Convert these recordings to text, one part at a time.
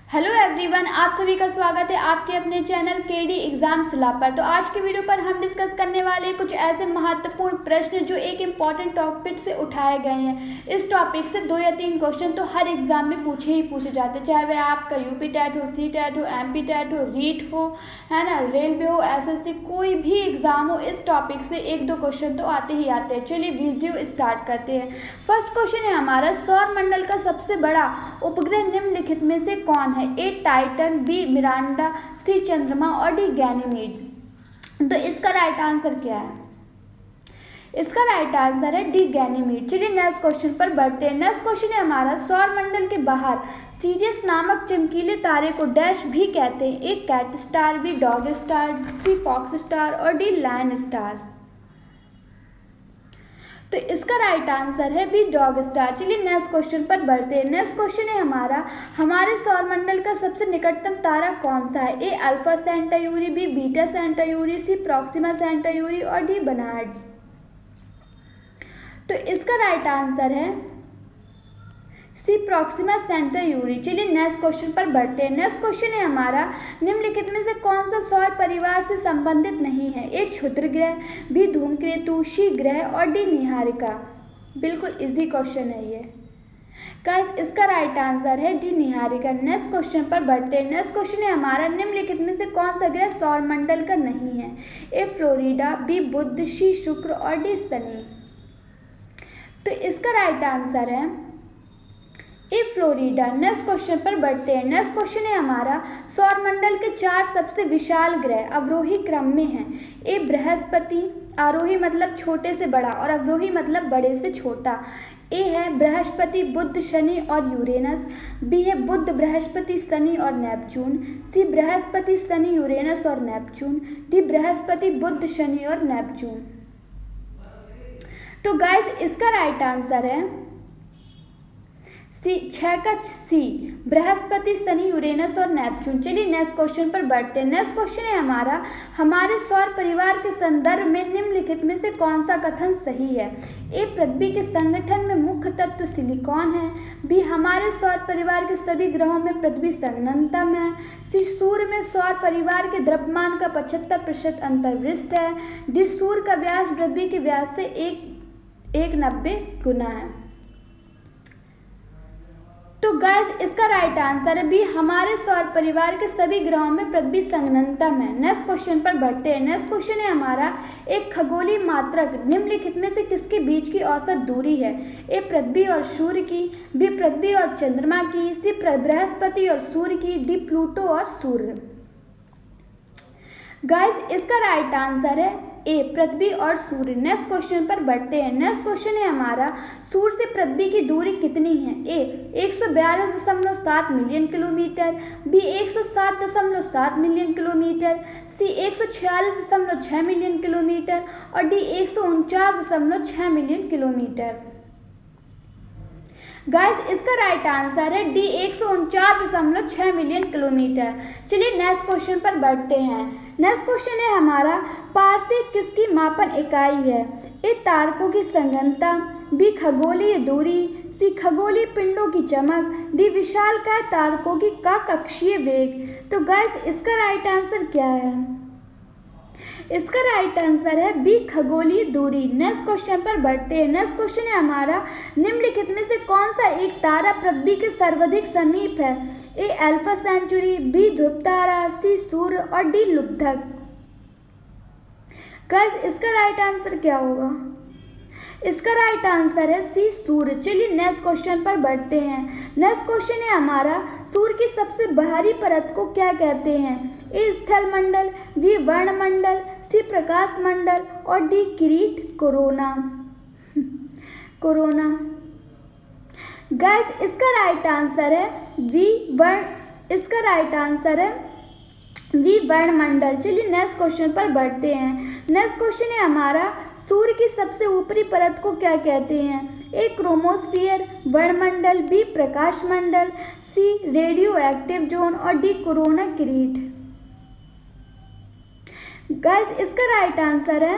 Hello everyone, आप सभी का स्वागत है आपके अपने चैनल केडी एग्जाम्स लैब पर। तो आज के वीडियो पर हम डिस्कस करने वाले कुछ ऐसे महत्वपूर्ण प्रश्न जो एक इम्पॉर्टेंट टॉपिक से उठाए गए हैं। इस टॉपिक से 2 या 3 क्वेश्चन तो हर एग्जाम में पूछे जाते हैं, चाहे वह आपका यूपी टेट हो, सी टेट हो, एमपी टेट हो, रीट हो, है ना, रेलवे हो, एसएससी, कोई भी एग्जाम हो, इस टॉपिक से 1-2 क्वेश्चन तो आते ही आते हैं। चलिए वीडियो स्टार्ट करते हैं। फर्स्ट क्वेश्चन है हमारा, सौर मंडल का सबसे बड़ा उपग्रह निम्नलिखित में से कौन है? ए टाइटन, बी मिरांडा, सी चंद्रमा और डी गैनीमेड। तो इसका राइट आंसर क्या है? इसका राइट आंसर है डी गैनीमेड। चलिए नेक्स्ट क्वेश्चन पर बढ़ते हैं। नेक्स्ट क्वेश्चन है हमारा, सौर मंडल के बाहर सीरियस नामक चमकीले तारे को डैश भी कहते हैं? A cat star, B dog star, C fox star और डी लायन स्टार। तो इसका राइट आंसर है बी डॉग स्टार। चलिए नेक्स्ट क्वेश्चन पर बढ़ते हैं। नेक्स्ट क्वेश्चन है हमारा, हमारे सौरमंडल का सबसे निकटतम तारा कौन सा है? ए अल्फा सेंटायूरी, बी बीटा सेंटायूरी, सी प्रॉक्सिमा सेंटायूरी और डी बनार्ड। तो इसका राइट आंसर है सी प्रॉक्सिमा सेंटायूरी। चलिए नेक्स्ट क्वेश्चन पर बढ़ते हैं। नेक्स्ट क्वेश्चन है हमारा, निम्नलिखित में से कौन सा सौर परिवार से संबंधित नहीं है? ए क्षुद्र ग्रह, बी धूमकेतु, सी ग्रह और डी निहारिका। बिल्कुल इजी क्वेश्चन है ये गाइस। इसका राइट आंसर है डी निहारिका। नेक्स्ट क्वेश्चन पर बढ़ते हैं। नेक्स्ट क्वेश्चन है हमारा, निम्नलिखित में से कौन सा ग्रह सौर मंडल का नहीं है? ए फ्लोरिडा, बी बुध, सी शुक्र और डी शनि। तो इसका राइट आंसर है ए फ्लोरिडा। नेक्स्ट क्वेश्चन पर बढ़ते हैं। नेक्स्ट क्वेश्चन है हमारा, सौरमंडल के 4 सबसे विशाल ग्रह अवरोही क्रम में हैं? ए बृहस्पति, आरोही मतलब छोटे से बड़ा और अवरोही मतलब बड़े से छोटा। ए है बृहस्पति, बुध, शनि और यूरेनस, बी है बुध, बृहस्पति, शनि और नेपच्यून, सी बृहस्पति, शनि, यूरेनस और नेपच्यून, डी बृहस्पति, बुध, शनि और नेपच्यून। तो गाइस इसका राइट आंसर है सी, 6 का सी, बृहस्पति, शनि, यूरेनस और नेपच्यून। चलिए नेक्स्ट क्वेश्चन पर बढ़ते हैं। नेक्स्ट क्वेश्चन है हमारा, हमारे सौर परिवार के संदर्भ में निम्नलिखित में से कौन सा कथन सही है? ए पृथ्वी के संगठन में मुख्य तत्व सिलिकॉन है, बी हमारे सौर परिवार के सभी ग्रहों में पृथ्वी संघनतम है, सी सूर्य में सौर परिवार के द्रव्यमान का 75% अंतर्वृष्ट है, डी सूर्य का व्यास पृथ्वी के व्यास से 190 गुना है। तो गाइस इसका राइट आंसर है बी, हमारे सौर परिवार के सभी ग्रहों में पृथ्वी संघनतम है। नेक्स्ट क्वेश्चन पर बढ़ते हैं। नेक्स्ट क्वेश्चन है हमारा, एक खगोलीय मात्रक निम्नलिखित में से किसके बीच की औसत दूरी है? ए पृथ्वी और सूर्य की, बी पृथ्वी और चंद्रमा की, सी बृहस्पति और सूर्य की, डी प्लूटो और सूर्य। गाइस इसका राइट आंसर है ए पृथ्वी और सूर्य। नेक्स्ट क्वेश्चन पर बढ़ते हैं। नेक्स्ट क्वेश्चन है हमारा, सूर्य से पृथ्वी की दूरी कितनी है? A 142.7 million kilometre, B 107.7 million kilometre, C 146.6 million kilometre और डी 149.6 मिलियन किलोमीटर। गाइस इसका राइट आंसर है डी 149.6 मिलियन किलोमीटर। चलिए नेक्स्ट क्वेश्चन पर बढ़ते हैं। नेक्स्ट क्वेश्चन है हमारा, पारसेक किसकी मापन इकाई है? ए तारकों की संघनता, बी खगोलीय दूरी, सी खगोलीय पिंडों की चमक, डी विशालकाय तारकों की का कक्षीय वेग। तो गाइस इसका राइट आंसर क्या है? इसका राइट आंसर है बी खगोलीय दूरी। नेक्स्ट क्वेश्चन पर बढ़ते हैं। नेक्स्ट क्वेश्चन है हमारा, निम्नलिखित में से कौन सा एक तारा पृथ्वी के सर्वाधिक समीप है? ए अल्फा सेंचुरी, बी ध्रुव तारा, सी सूर्य और डी लुब्धक। गाइस इसका राइट आंसर क्या होगा? इसका राइट आंसर है सी सूर्य। चलिए नेक्स्ट क्वेश्चन पर बढ़ते हैं। नेक्स्ट क्वेश्चन है हमारा, सूर्य की सबसे बाहरी परत को क्या कहते हैं? ए स्थल मंडल, बी वर्णमंडल, सी प्रकाश मंडल और डी किरीट कोरोना। कोरोना। गाइस इसका राइट आंसर है इसका राइट आंसर है वी वर्णमंडल। चलिए नेक्स्ट क्वेश्चन पर बढ़ते हैं। नेक्स्ट क्वेश्चन है हमारा, सूर्य की सबसे ऊपरी परत को क्या कहते हैं? ए क्रोमोस्फियर, वर्णमंडल, बी प्रकाश मंडल, सी रेडियो एक्टिव जोन और डी कोरोना किरीट। गाइस इसका राइट आंसर है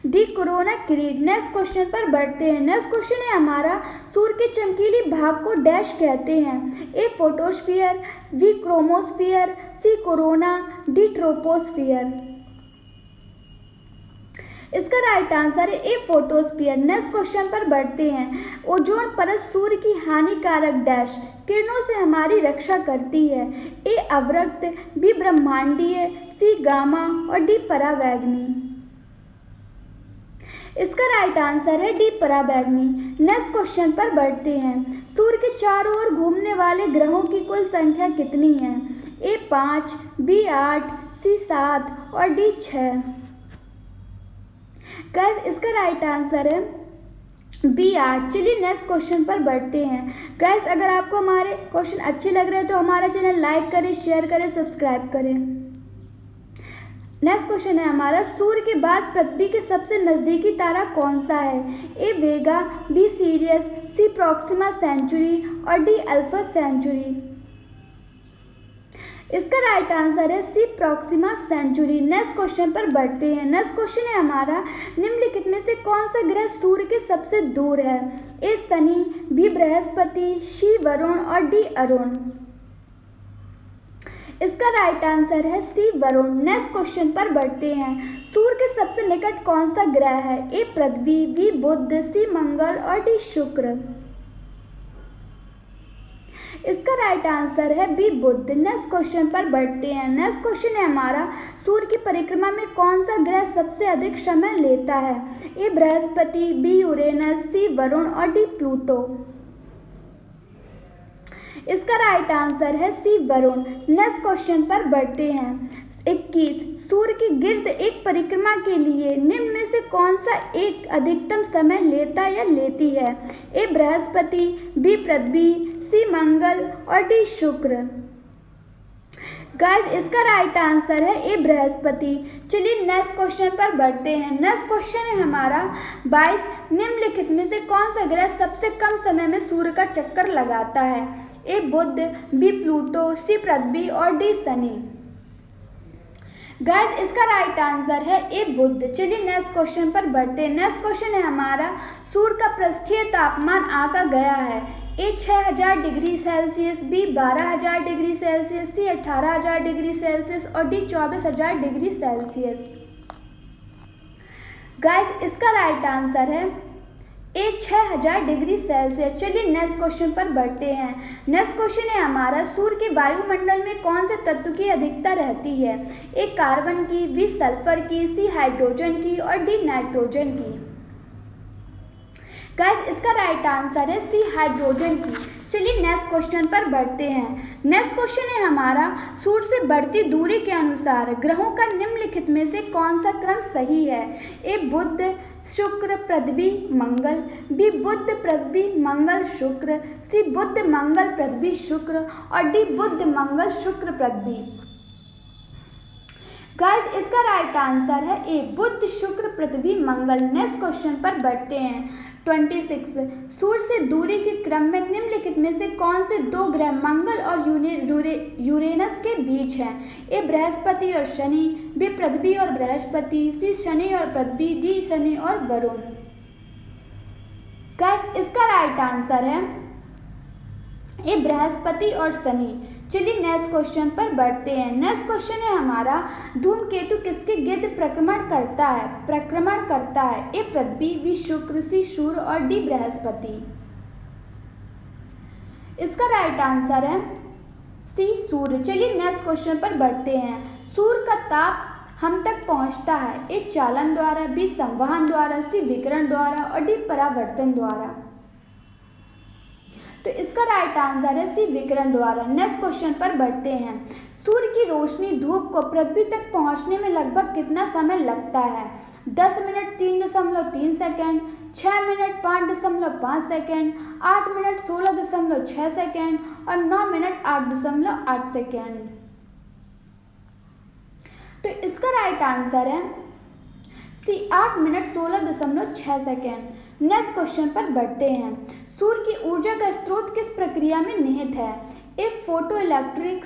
डी कोरोना किरीट। नेक्स्ट क्वेश्चन पर बढ़ते हैं। नेक्स्ट क्वेश्चन है हमारा, सूर्य के चमकीले भाग को डैश कहते हैं। A photosphere, B chromosphere, C corona, D troposphere. इसका राइट आंसर है ए फोटोस्फीयर। नेक्स्ट क्वेश्चन पर बढ़ते हैं। ओजोन परत सूर्य की हानिकारक डैश किरणों से हमारी रक्षा करती है। ए अवरक्त, बी ब्रह्मांडीय, सी गामा और डी परावैंगनी। इसका राइट आंसर है डी पराबैंगनी। नेक्स्ट क्वेश्चन पर बढ़ते हैं। सूर्य के चारों ओर घूमने वाले ग्रहों की कुल संख्या कितनी है? ए 5, बी 8, सी 7 और डी 6। गाइस इसका राइट आंसर है बी 8। चलिए नेक्स्ट क्वेश्चन पर बढ़ते हैं। गाइस अगर आपको हमारे क्वेश्चन अच्छे लग रहे हैं तो हमारा चैनल लाइक करें, शेयर करें, सब्सक्राइब करें। नेक्स्ट क्वेश्चन है हमारा, सूर्य के बाद पृथ्वी के सबसे नज़दीकी तारा कौन सा है? A Vega, B Sirius, C Proxima Centauri और डी अल्फा सेंचुरी। इसका राइट आंसर है C Proxima Centauri. Next question पर बढ़ते हैं। नेक्स्ट क्वेश्चन है हमारा, निम्नलिखित में से कौन सा ग्रह सूर्य के सबसे दूर है? ए शनि, बी बृहस्पति, सी वरुण और डी अरुण। इसका राइट आंसर है सी वरुण। नेक्स्ट क्वेश्चन पर बढ़ते हैं। सूर्य के सबसे निकट कौन सा ग्रह है? ए पृथ्वी, बी बुध, सी मंगल और डी शुक्र। इसका राइट आंसर है बी बुध। नेक्स्ट क्वेश्चन पर बढ़ते हैं। नेक्स्ट क्वेश्चन है हमारा, सूर्य की परिक्रमा में कौन सा ग्रह सबसे अधिक समय लेता है? ए बृहस्पति, बी यूरेनस, सी वरुण और डी प्लूटो। इसका राइट आंसर है सी वरुण। नेक्स्ट क्वेश्चन पर बढ़ते हैं। 21, सूर्य की गिर्द एक परिक्रमा के लिए निम्न में से कौन सा एक अधिकतम समय लेता या लेती है? ए बृहस्पति, बी पृथ्वी, सी मंगल और डी शुक्र। गाइस इसका राइट आंसर है ए बृहस्पति। चलिए नेक्स्ट क्वेश्चन पर बढ़ते हैं। नेक्स्ट क्वेश्चन है हमारा 22, निम्नलिखित में से कौन सा ग्रह सबसे कम समय में सूर्य का चक्कर लगाता है? ए बुध, बी प्लूटो, सी पृथ्वी और डी शनि। गाइस इसका राइट आंसर है ए बुध। चलिए नेक्स्ट क्वेश्चन पर बढ़ते हैं। नेक्स्ट क्वेश्चन है हमारा, सूर्य का पृष्ठीय तापमान आंका गया है। A 6000 degree Celsius, B 12000 degree Celsius, C 18000 degree Celsius और डी 24000 डिग्री सेल्सियस। गाइस इसका राइट आंसर है ए 6000 डिग्री सेल्सियस। चलिए नेक्स्ट क्वेश्चन पर बढ़ते हैं। नेक्स्ट क्वेश्चन है हमारा, सूर्य के वायुमंडल में कौन से तत्व की अधिकता रहती है? ए कार्बन की, बी सल्फर की, सी हाइड्रोजन की और डी नाइट्रोजन की। गाइस इसका राइट आंसर है सी हाइड्रोजन की। चलिए नेक्स्ट क्वेश्चन पर बढ़ते हैं। नेक्स्ट क्वेश्चन है हमारा, सूर्य से बढ़ती दूरी के अनुसार ग्रहों का निम्नलिखित में से कौन सा क्रम सही है? ए बुध, शुक्र, पृथ्वी, मंगल, बी बुध, पृथ्वी, मंगल, शुक्र, सी बुध, मंगल, पृथ्वी, शुक्र और डी बुध, मंगल, शुक्र, पृथ्वी। गाइस इसका राइट आंसर है ए बुध, शुक्र, पृथ्वी, मंगल। नेक्स्ट क्वेश्चन पर बढ़ते हैं। 26, सूर्य से दूरी के क्रम में निम्नलिखित में से कौन से दो ग्रह मंगल और यूरेनस के बीच हैं? ए बृहस्पति और शनि, बी पृथ्वी और बृहस्पति, सी शनि और पृथ्वी, डी शनि और वरुण। गाइस इसका राइट आंसर है ए बृहस्पति और शनि। चलिए नेक्स्ट क्वेश्चन पर बढ़ते हैं। नेक्स्ट क्वेश्चन है हमारा, धूमकेतु किसके गिर्द प्रक्रमण करता है? ए पृथ्वी, बी शुक्र, सी सूर्य और डी बृहस्पति। इसका राइट आंसर है सी सूर्य। चलिए नेक्स्ट क्वेश्चन पर बढ़ते हैं। सूर्य का ताप हम तक पहुंचता है। ए चालन द्वारा, बी संवहन द्वारा, सी विकिरण द्वारा और डी परावर्तन द्वारा। तो इसका राइट आंसर है सी विकिरण द्वारा। नेक्स्ट क्वेश्चन पर बढ़ते हैं। सूर्य की रोशनी धूप को पृथ्वी तक पहुंचने में लगभग कितना समय लगता है? 10 minute 3.3 second, 6 minute 5.5 second, 8 minute 16.6 second और 9 मिनट 8.8 सेकेंड। तो इसका राइट आंसर है सी 8 मिनट 16.6 सेकेंड। नेक्स्ट क्वेश्चन पर बढ़ते हैं। सूर्य की ऊर्जा का स्रोत किस प्रक्रिया में निहित है? ए फोटो इलेक्ट्रिक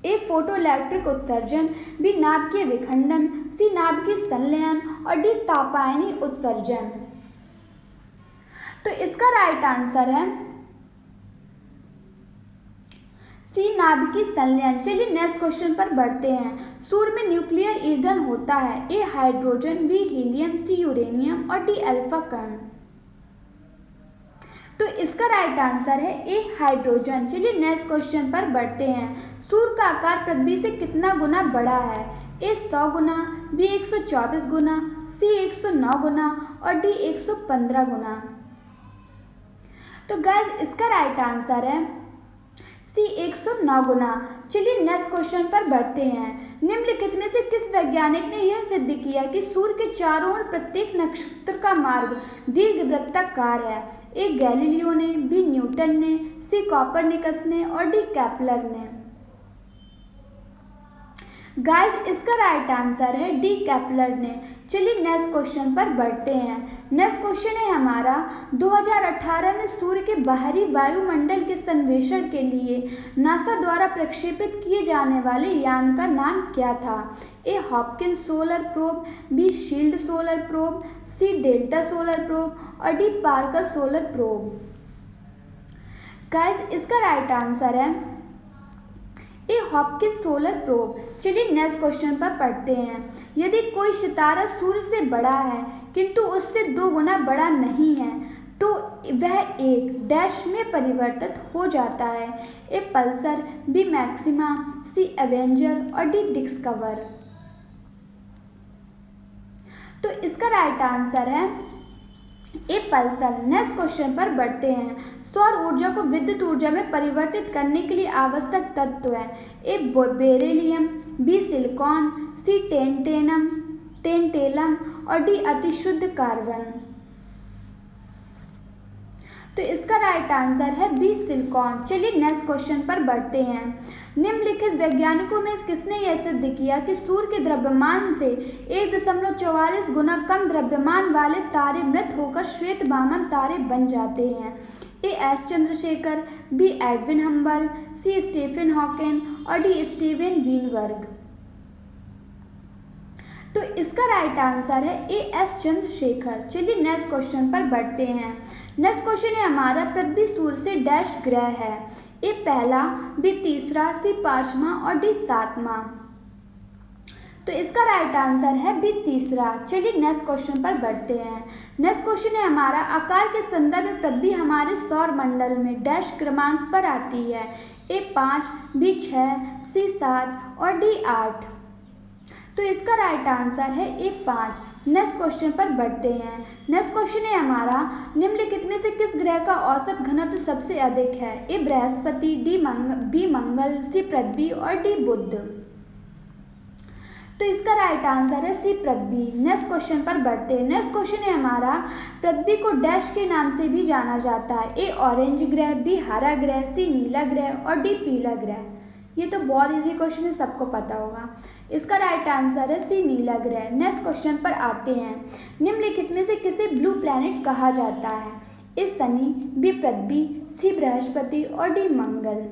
ए फोटोइलेक्ट्रिक उत्सर्जन, बी नाभिकीय विखंडन, सी नाभिकीय संलयन और डी तापायनी उत्सर्जन। तो इसका राइट आंसर है सी नाभिकीय संलयन। चलिए नेक्स्ट क्वेश्चन पर बढ़ते हैं। सूर्य में न्यूक्लियर ईंधन होता है, ए हाइड्रोजन, बी हीलियम, सी यूरेनियम और डी अल्फा कण। तो इसका राइट आंसर है ए हाइड्रोजन। चलिए नेक्स्ट क्वेश्चन पर बढ़ते हैं। सूर्य का आकार पृथ्वी से कितना गुना बड़ा है, ए 100 गुना, बी 124 गुना, सी 109 गुना और डी 115 गुना। तो गाइस इसका राइट आंसर है सी 109 गुना। चलिए नेक्स्ट क्वेश्चन पर बढ़ते हैं। निम्नलिखित में से किस वैज्ञानिक ने यह सिद्ध किया कि सूर्य के चारों ओर प्रत्येक नक्षत्र का मार्ग दीर्घवृत्ताकार है, ए गैलीलियो ने, बी न्यूटन ने, सी कॉपरनिकस ने और डी केपलर ने। गाइस इसका राइट आंसर है डी केपलर ने। चलिए नेक्स्ट क्वेश्चन पर बढ़ते हैं। नेक्स्ट क्वेश्चन है हमारा 2018 में सूर्य के बाहरी वायुमंडल के सर्वेक्षण के लिए नासा द्वारा प्रक्षेपित किए जाने वाले यान का नाम क्या था, A Hopkins solar probe, B shield solar probe, C delta solar probe और D Parker solar probe. Guys इसका राइट आंसर है ए हॉपकिंस सोलर प्रोब। चलिए नेक्स्ट क्वेश्चन पर पढ़ते हैं। यदि कोई सितारा सूर्य से बड़ा है किंतु उससे 2 गुना बड़ा नहीं है तो वह एक डैश में परिवर्तित हो जाता है, ए पल्सर, बी मैक्सिमा, सी एवेंजर और डी डिस्कवर। तो इसका राइट आंसर है ए पल्सर। नेक्स्ट क्वेश्चन पर बढ़ते हैं। सौर ऊर्जा को विद्युत ऊर्जा में परिवर्तित करने के लिए आवश्यक तत्व है, ए बेरिलियम, बी सिलिकॉन, सी टेंटेलम और डी अतिशुद्ध कार्बन। तो इसका राइट आंसर है बी सिलिकॉन। चलिए नेक्स्ट क्वेश्चन पर बढ़ते हैं। निम्नलिखित वैज्ञानिकों में किसने यह सिद्ध किया कि सूर्य के द्रव्यमान से 1.44 गुना कम द्रव्यमान वाले तारे मृत होकर श्वेत वामन तारे बन जाते हैं, A S Chandrasekhar, B Edwin Hubble, C Stephen Hawking और डी स्टीवन वीनबर्ग। तो इसका राइट आंसर है ए एस चंद्रशेखर। चलिए नेक्स्ट क्वेश्चन पर बढ़ते हैं। नेक्स्ट क्वेश्चन है हमारा पृथ्वी सूर्य से डैश ग्रह है, ए पहला, बी तीसरा, सी 5वां और डी 7वां। तो इसका राइट आंसर है बी तीसरा। चलिए नेक्स्ट क्वेश्चन पर बढ़ते हैं। नेक्स्ट क्वेश्चन है हमारा आकार के संदर्भ में पृथ्वी हमारे सौर मंडल में डैश क्रमांक पर आती है, ए 5, बी 6, सी 7 और डी 8। तो इसका राइट आंसर है ए 5। नेक्स्ट क्वेश्चन पर बढ़ते हैं। नेक्स्ट क्वेश्चन है हमारा निम्नलिखित में से किस ग्रह का औसत घनत्व सबसे अधिक है, ए बृहस्पति, बी मंगल, सी पृथ्वी और डी बुध। तो इसका राइट आंसर है सी पृथ्वी। नेक्स्ट क्वेश्चन पर बढ़ते हैं। नेक्स्ट क्वेश्चन है हमारा पृथ्वी को डैश के नाम से भी जाना जाता है, ए ऑरेंज ग्रह, बी हरा ग्रह, सी नीला ग्रह और डी पीला ग्रह। ये तो बहुत इजी क्वेश्चन है, सबको पता होगा। इसका राइट आंसर है सी नीला ग्रह। नेक्स्ट क्वेश्चन पर आते हैं। निम्नलिखित में से किसे ब्लू प्लैनेट कहा जाता है, ए शनि, बी पृथ्वी, सी बृहस्पति और डी मंगल।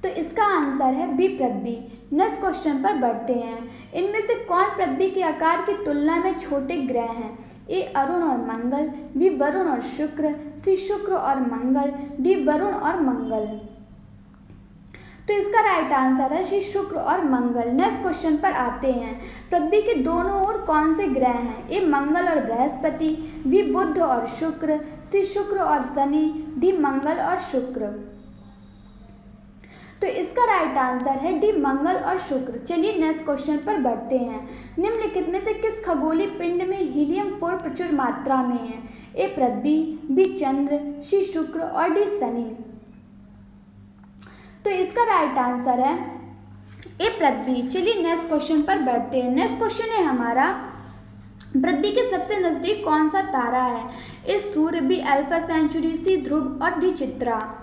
तो इसका आंसर है बी पृथ्वी। नेक्स्ट क्वेश्चन पर बढ़ते हैं। इनमें से कौन पृथ्वी के आकार की तुलना में छोटे ग्रह हैं, ए अरुण और मंगल, बी वरुण और शुक्र, सी शुक्र और मंगल, डी वरुण और मंगल। तो इसका राइट आंसर है सी शुक्र और मंगल। नेक्स्ट क्वेश्चन पर आते हैं। पृथ्वी के दोनों ओर कौन से ग्रह हैं, ए मंगल और बृहस्पति, बी बुध और शुक्र, सी शुक्र और शनि, डी मंगल और शुक्र। तो इसका राइट आंसर है डी मंगल और शुक्र। चलिए नेक्स्ट क्वेश्चन पर बढ़ते हैं। निम्नलिखित में से किस खगोलीय पिंड में हीलियम 4 प्रचुर मात्रा में है, ए पृथ्वी, बी चंद्र, सी शुक्र और डी शनि। तो इसका राइट आंसर है ए पृथ्वी। चलिए नेक्स्ट क्वेश्चन पर बढ़ते हैं। नेक्स्ट क्वेश्चन है हमारा पृथ्वी के सबसे नजदीक कौन सा तारा है, ए सूर्य, बी अल्फा सेंचुरी, सी ध्रुव और डी चित्रा।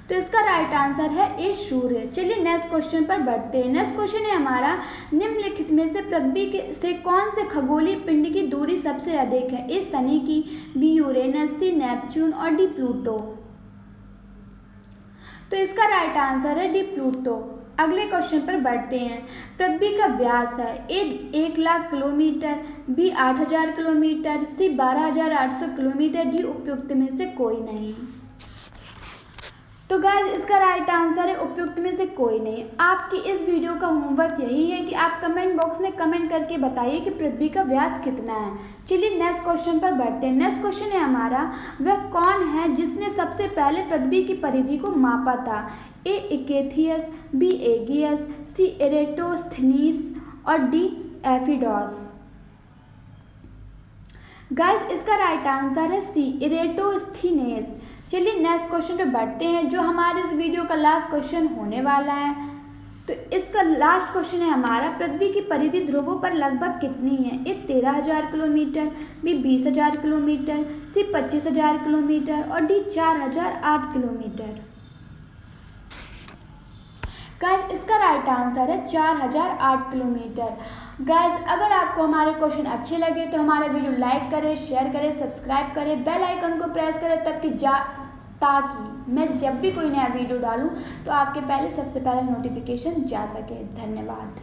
तो इसका राइट आंसर है ए सूर्य। चलिए नेक्स्ट क्वेश्चन पर बढ़ते हैं। नेक्स्ट क्वेश्चन है हमारा निम्नलिखित में से पृथ्वी से कौन से खगोलीय पिंड की दूरी सबसे अधिक है, ए शनि की, बी यूरेनस, सी नेपच्यून और डी प्लूटो। तो इसका राइट आंसर है डी प्लूटो। अगले क्वेश्चन पर बढ़ते हैं। पृथ्वी का व्यास है ए 1,00,000 किलोमीटर, बी 8,000 किलोमीटर, सी 12,800 किलोमीटर, डी उपयुक्त में से कोई नहीं। तो गाइस इसका राइट आंसर है उपयुक्त में से कोई नहीं। आपकी इस वीडियो का होमवर्क यही है कि आप कमेंट बॉक्स में कमेंट करके बताइए कि पृथ्वी का व्यास कितना है। चलिए नेक्स्ट क्वेश्चन पर बढ़ते हैं। नेक्स्ट क्वेश्चन है हमारा, वह कौन है जिसने सबसे पहले पृथ्वी की परिधि को मापा था? ए इकेथियस, बी एगियस, सी एरेटोस्थनीस और डी एफिडोस। गाइस इसका राइट आंसर है सी एरेटोस्थनीस। चलिए नेक्स्ट क्वेश्चन पे बढ़ते हैं, जो हमारे इस वीडियो का लास्ट क्वेश्चन होने वाला है। तो इसका लास्ट क्वेश्चन है हमारा, पृथ्वी की परिधि ध्रुवों पर लगभग कितनी है? ए 13,000 किलोमीटर, बी 20,000 किलोमीटर, सी 25,000 किलोमीटर और डी 4,008 किलोमीटर। गाइस इसका राइट आंसर है 4,008 किलोमीटर। गाइस अगर आपको हमारे क्वेश्चन अच्छे लगे तो हमारा वीडियो लाइक करें, शेयर करें, सब्सक्राइब करें, बेल आइकन को प्रेस करें ताकि मैं जब भी कोई नया वीडियो डालूं तो आपके सबसे पहले नोटिफिकेशन जा सके। धन्यवाद।